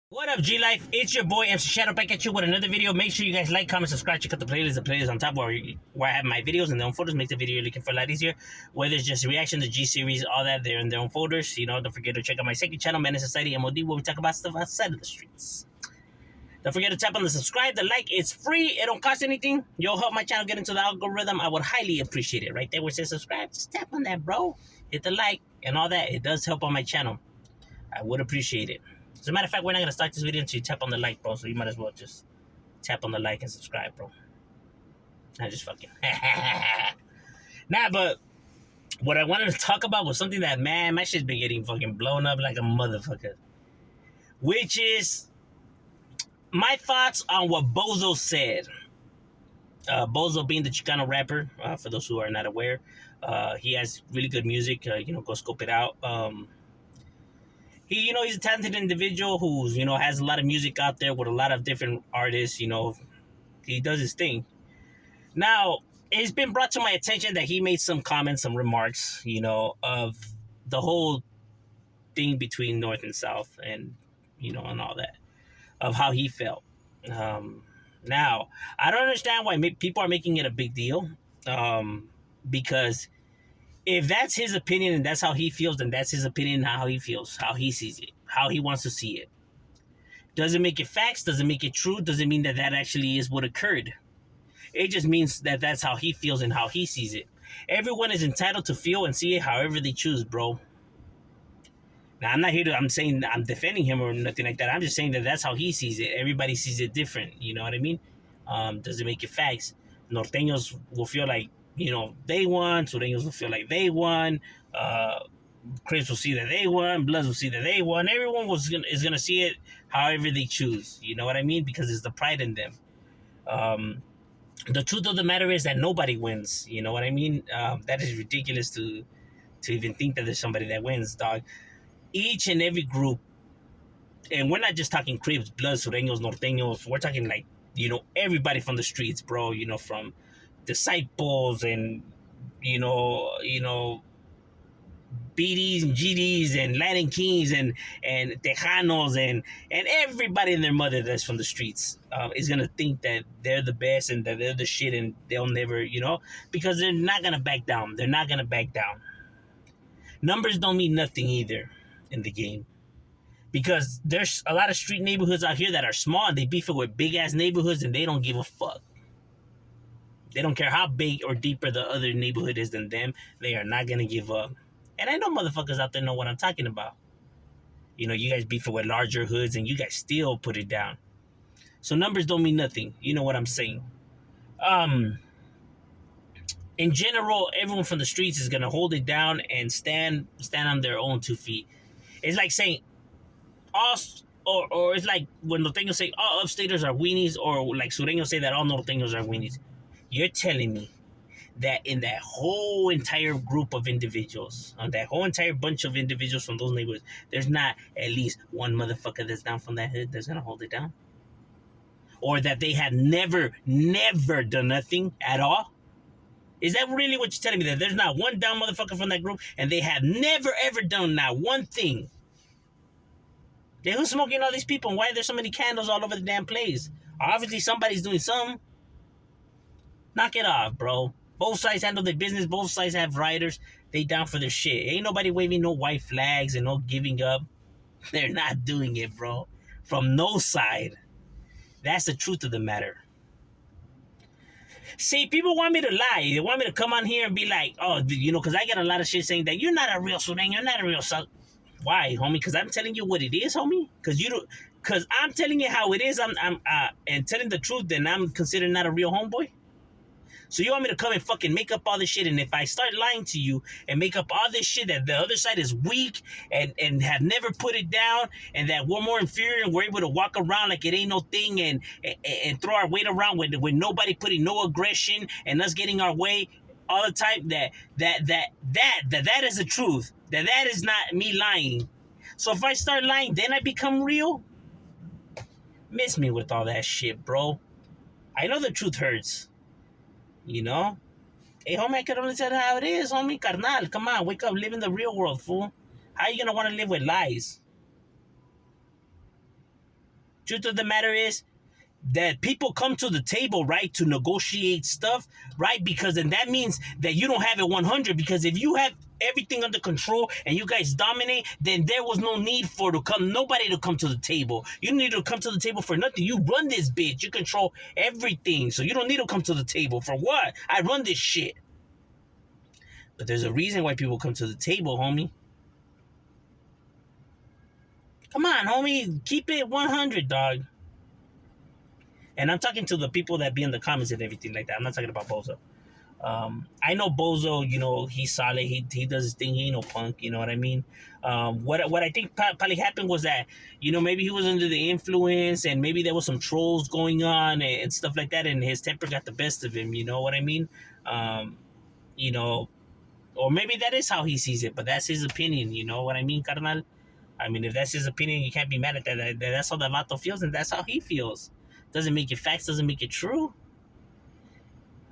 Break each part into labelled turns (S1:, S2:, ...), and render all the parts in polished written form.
S1: What up, G Life? It's your boy MC Shadow back at you with another video. Make sure you guys like, comment, subscribe, check out the playlist. The playlist on top where I have my videos and their own folders. Makes the video you're looking for a lot easier. Whether it's just reaction to G series, all that, they're in their own folders. Don't forget to check out my second channel, Man in Society M.O.D, where we talk about stuff outside of the streets. Don't forget to tap on the subscribe, the like. It's free. It don't cost anything. You'll help my channel get into the algorithm. I would highly appreciate it. Right there where it says subscribe, just tap on that, bro. Hit the like and all that. It does help on my channel. I would appreciate it. As a matter of fact, we're not going to start this video until you tap on the like, bro. So you might as well just tap on the like and subscribe, bro. I just fucking. Nah, but what I wanted to talk about was something that, man, my shit's been getting fucking blown up like a motherfucker. Which is my thoughts on what Bozo said. Bozo being the Chicano rapper, for those who are not aware. He has really good music. Go scope it out. He's a talented individual who's, has a lot of music out there with a lot of different artists. He does his thing. Now, it's been brought to my attention that he made some comments, some remarks, of the whole thing between North and South and, and all that, of how he felt. Now, I don't understand why people are making it a big deal, because if that's his opinion and that's how he feels, then that's his opinion, how he feels, how he sees it, how he wants to see it. Doesn't make it facts, doesn't make it true, doesn't mean that actually is what occurred. It just means that that's how he feels and how he sees it. Everyone is entitled to feel and see it however they choose, bro. Now, I'm not here I'm saying I'm defending him or nothing like that. I'm just saying that that's how he sees it. Everybody sees it different, you know what I mean? Doesn't make it facts. Norteños will feel like, they won. Sureños will feel like they won. Crips will see that they won. Bloods will see that they won. Everyone is gonna see it however they choose. You know what I mean? Because it's the pride in them. The truth of the matter is that nobody wins. You know what I mean? That is ridiculous to even think that there's somebody that wins, dog. Each and every group, and we're not just talking Crips, Bloods, Sureños, Norteños. We're talking like, everybody from the streets, bro. From disciples and BDs and GDs and Latin Kings and Tejanos and everybody and their mother that's from the streets is gonna think that they're the best and that they're the shit, and they'll never, because they're not gonna back down. They're not gonna back down. Numbers don't mean nothing either in the game, because there's a lot of street neighborhoods out here that are small and they beef it with big ass neighborhoods and they don't give a fuck. They don't care how big or deeper the other neighborhood is than them. They are not going to give up. And I know motherfuckers out there know what I'm talking about. You guys beef it with larger hoods and you guys still put it down. So numbers don't mean nothing. You know what I'm saying? In general, everyone from the streets is going to hold it down and stand on their own 2 feet. It's like saying, or it's like when Norteños say all upstaters are weenies, or like Sureños say that all Norteños are weenies. You're telling me that in that whole entire group of individuals, on that whole entire bunch of individuals from those neighborhoods, there's not at least one motherfucker that's down from that hood that's gonna hold it down? Or that they have never done nothing at all? Is that really what you're telling me? That there's not one down motherfucker from that group and they have never ever done not one thing? Then who's smoking all these people and why are there so many candles all over the damn place? Obviously somebody's doing something. Knock it off, bro. Both sides handle their business. Both sides have riders. They down for their shit. Ain't nobody waving no white flags and no giving up. They're not doing it, bro. From no side. That's the truth of the matter. See, people want me to lie. They want me to come on here and be like, oh, because I get a lot of shit saying that you're not a real Sudan. You're not a real South. Why, homie? Because I'm telling you what it is, homie. Because I'm telling you how it is. And telling the truth, then I'm considered not a real homeboy. So you want me to come and fucking make up all this shit, and if I start lying to you and make up all this shit that the other side is weak and have never put it down, and that we're more inferior and we're able to walk around like it ain't no thing and throw our weight around with nobody putting no aggression and us getting our way all the time, that is the truth. That is not me lying. So if I start lying, then I become real? Miss me with all that shit, bro. I know the truth hurts. Hey, homie, I can only tell you how it is, homie. Carnal, come on, wake up, live in the real world, fool. How you gonna want to live with lies? Truth of the matter is that people come to the table, right, to negotiate stuff, right? Because then that means that you don't have it 100. Because if you have everything under control and you guys dominate, then there was no need for nobody to come to the table. You don't need to come to the table for nothing. You run this bitch. You control everything. So you don't need to come to the table for what? I run this shit. But there's a reason why people come to the table, homie. Come on, homie. Keep it 100, dog. And I'm talking to the people that be in the comments and everything like that. I'm not talking about Bozo. I know Bozo, he's solid. He does his thing. He ain't no punk. You know what I mean? What I think probably happened was that, maybe he was under the influence and maybe there was some trolls going on and stuff like that. And his temper got the best of him. You know what I mean? You know, or maybe that is how he sees it, but that's his opinion. You know what I mean, carnal? I mean, if that's his opinion, you can't be mad at that. That's how the vato feels, and that's how he feels. Doesn't make it facts, doesn't make it true.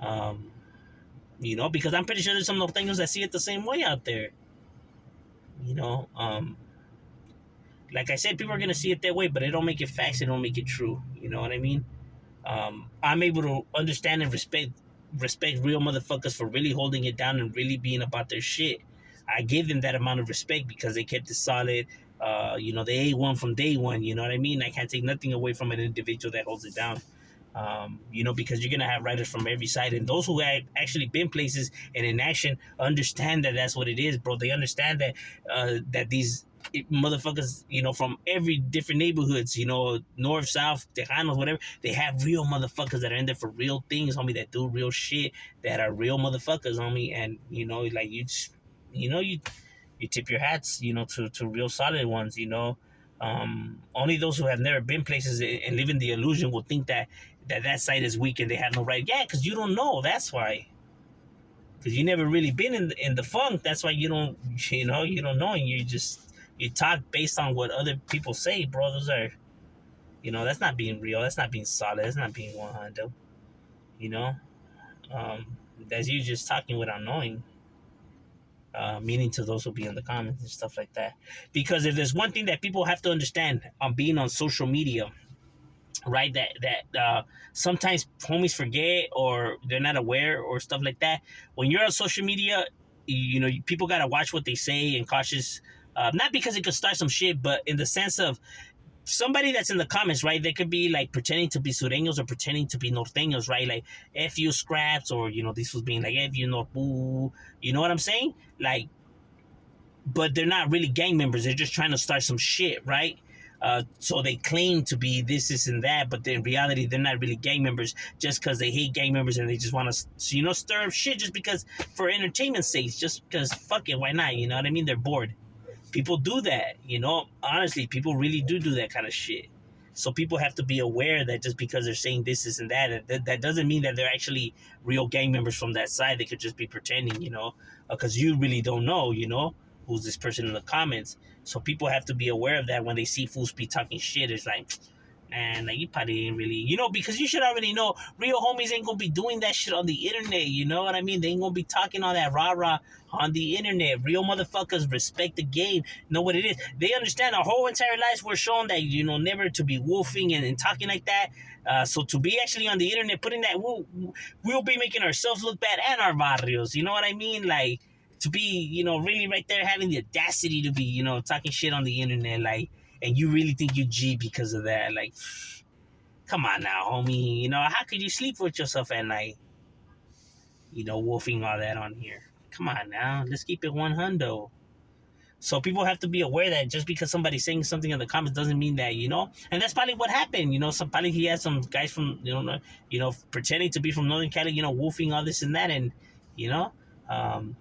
S1: Um, because I'm pretty sure there's some norteños that see it the same way out there. You know, like I said, people are gonna see it that way, but it don't make it facts. It don't make it true. You know what I mean? I'm able to understand and respect real motherfuckers for really holding it down and really being about their shit. I give them that amount of respect because they kept it solid. They ate one from day one. You know what I mean? I can't take nothing away from an individual that holds it down. Because you're gonna have writers from every side, and those who have actually been places and in action understand that that's what it is, bro. They understand that these motherfuckers, from every different neighborhoods, north, south, Tejanos, whatever, they have real motherfuckers that are in there for real things, homie, that do real shit, that are real motherfuckers, homie, and like you tip your hats, to real solid ones, only those who have never been places and live in the illusion will think that side is weak and they have no right. Yeah, because you don't know. That's why. Because you never really been in the funk. That's why you don't know, and you talk based on what other people say, bro. Those are, that's not being real. That's not being solid. That's not being 100. You know, that's you just talking without knowing. Meaning to those who be in the comments and stuff like that. Because if there's one thing that people have to understand on being on social media, right, that sometimes homies forget or they're not aware or stuff like that. When you're on social media, people gotta watch what they say and cautious. Not because it could start some shit, but in the sense of somebody that's in the comments, right? They could be like pretending to be sureños or pretending to be norteños, right? Like F you scraps, or this was being like F you norbu. You know what I'm saying? Like, but they're not really gang members. They're just trying to start some shit, right? So they claim to be this, and that, but in reality, they're not really gang members just because they hate gang members and they just want to, stir up shit just because for entertainment's sake, just because fuck it, why not? You know what I mean? They're bored. People do that, honestly, people really do that kind of shit. So people have to be aware that just because they're saying this and that doesn't mean that they're actually real gang members from that side. They could just be pretending, because you really don't know, who's this person in the comments. So people have to be aware of that when they see fools be talking shit. It's like, and like, you probably ain't really, because you should already know real homies ain't gonna be doing that shit on the internet. You know what I mean? They ain't gonna be talking all that rah-rah on the internet. Real motherfuckers respect the game, know what it is. They understand our whole entire lives we're shown that, never to be wolfing and talking like that. So to be actually on the internet putting that, we'll be making ourselves look bad and our barrios. You know what I mean? Like, to be, really right there having the audacity to be, talking shit on the internet, like, and you really think you G because of that. Like, come on now, homie. How could you sleep with yourself at night? Wolfing all that on here. Come on now. Let's keep it 100. So people have to be aware that just because somebody's saying something in the comments doesn't mean that, and that's probably what happened. Probably he had some guys from, pretending to be from Northern Cali, wolfing all this and that. And, um,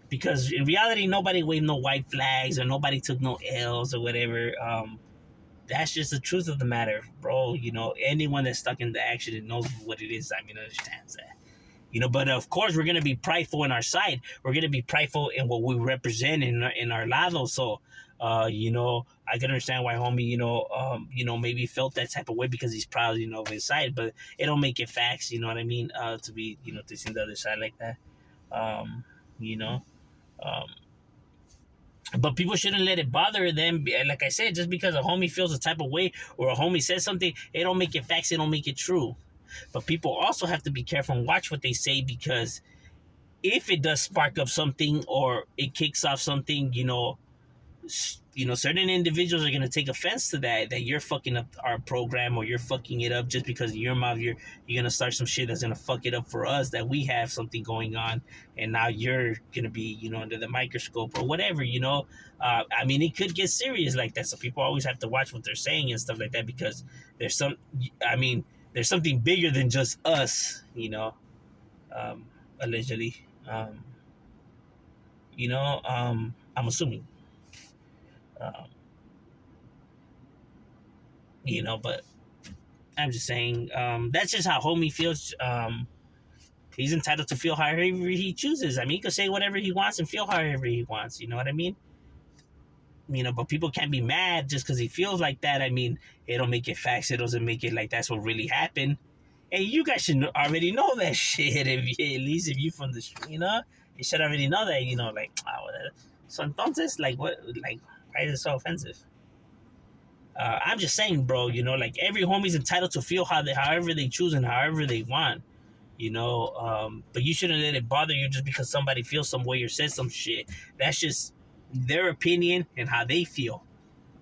S1: because in reality, nobody waved no white flags or nobody took no L's or whatever. That's just the truth of the matter, bro. Anyone that's stuck in the action and knows what it is, understands that. But of course, we're gonna be prideful in our side. We're gonna be prideful in what we represent in our lado. So, I can understand why homie, maybe felt that type of way because he's proud, of his side. But it don't make it facts. You know what I mean? To be, to see the other side like that. You know. Um, But people shouldn't let it bother them. Like I said, just because a homie feels a type of way or a homie says something, it don't make it facts. It don't make it true. But people also have to be careful and watch what they say, because if it does spark up something or it kicks off something, certain individuals are gonna take offense to that you're fucking up our program, or you're fucking it up just because of your mouth. You're gonna start some shit that's gonna fuck it up for us, that we have something going on, and now you're gonna be, under the microscope or whatever. I mean, it could get serious like that. So people always have to watch what they're saying and stuff like that, because there's some. I mean, there's something bigger than just us. Um, Allegedly. I'm assuming. Um, but I'm just saying, that's just how homie feels. He's entitled to feel however he chooses. I mean, he could say whatever he wants and feel however he wants. You know what I mean? But people can't be mad just because he feels like that. I mean, it don't make it facts. It doesn't make it like that's what really happened. And you guys should already know that shit. At least if you from the street, you should already know that. Like, so entonces, like, what, like, why is it so offensive? I'm just saying, bro. Like, every homie's entitled to feel however they choose and however they want. But you shouldn't let it bother you just because somebody feels some way or says some shit. That's just their opinion and how they feel.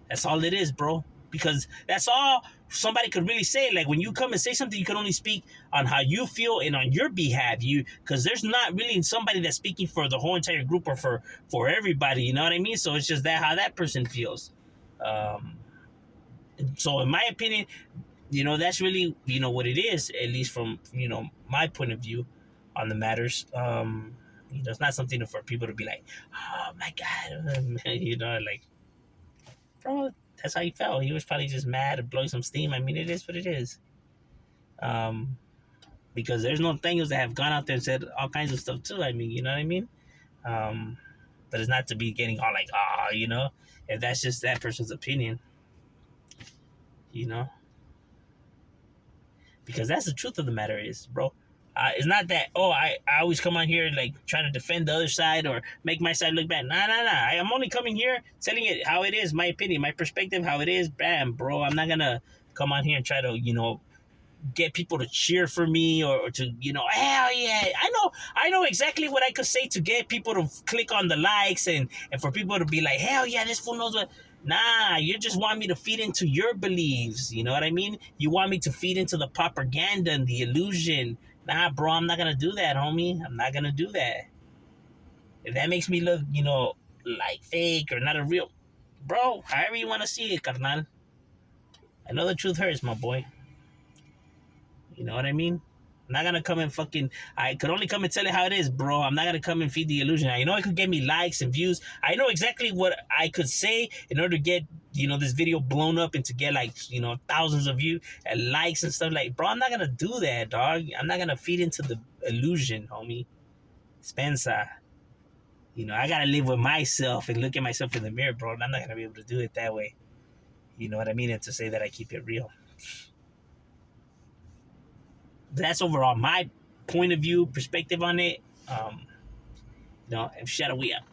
S1: That's all it is, bro. Because that's all somebody could really say. Like, when you come and say something, you can only speak on how you feel and on your behalf. Because there's not really somebody that's speaking for the whole entire group or for everybody. You know what I mean? So it's just that how that person feels. Um, so in my opinion, that's really, what it is, at least from, my point of view on the matters. It's not something for people to be like, oh my God, like, bro, that's how he felt. He was probably just mad and blowing some steam. I mean, it is what it is. Um, because there's no things that have gone out there and said all kinds of stuff too. I mean, you know what I mean? Um, but it's not to be getting all like, if that's just that person's opinion, you know? Because that's the truth of the matter is, bro. It's not that, I always come on here like trying to defend the other side or make my side look bad. Nah. I'm only coming here telling it how it is, my opinion, my perspective, how it is. Bam, bro. I'm not gonna come on here and try to, get people to cheer for me or to, hell yeah. I know exactly what I could say to get people to click on the likes and for people to be like, hell yeah, this fool knows what. Nah, you just want me to feed into your beliefs. You know what I mean? You want me to feed into the propaganda and the illusion. Nah, bro, I'm not gonna do that, homie. I'm not gonna do that. If that makes me look, like fake or not a real, bro, however you want to see it, carnal. I know the truth hurts, my boy. You know what I mean? I'm not gonna come and fucking. I could only come and tell you how it is, bro. I'm not gonna come and feed the illusion. I know it could get me likes and views. I know exactly what I could say in order to get this video blown up and to get like thousands of views and likes and stuff. Like, bro, I'm not gonna do that, dog. I'm not gonna feed into the illusion, homie. Spencer. I gotta live with myself and look at myself in the mirror, bro. And I'm not gonna be able to do it that way. You know what I mean? And to say that I keep it real. That's overall my point of view, perspective on it. And Shadow, we out.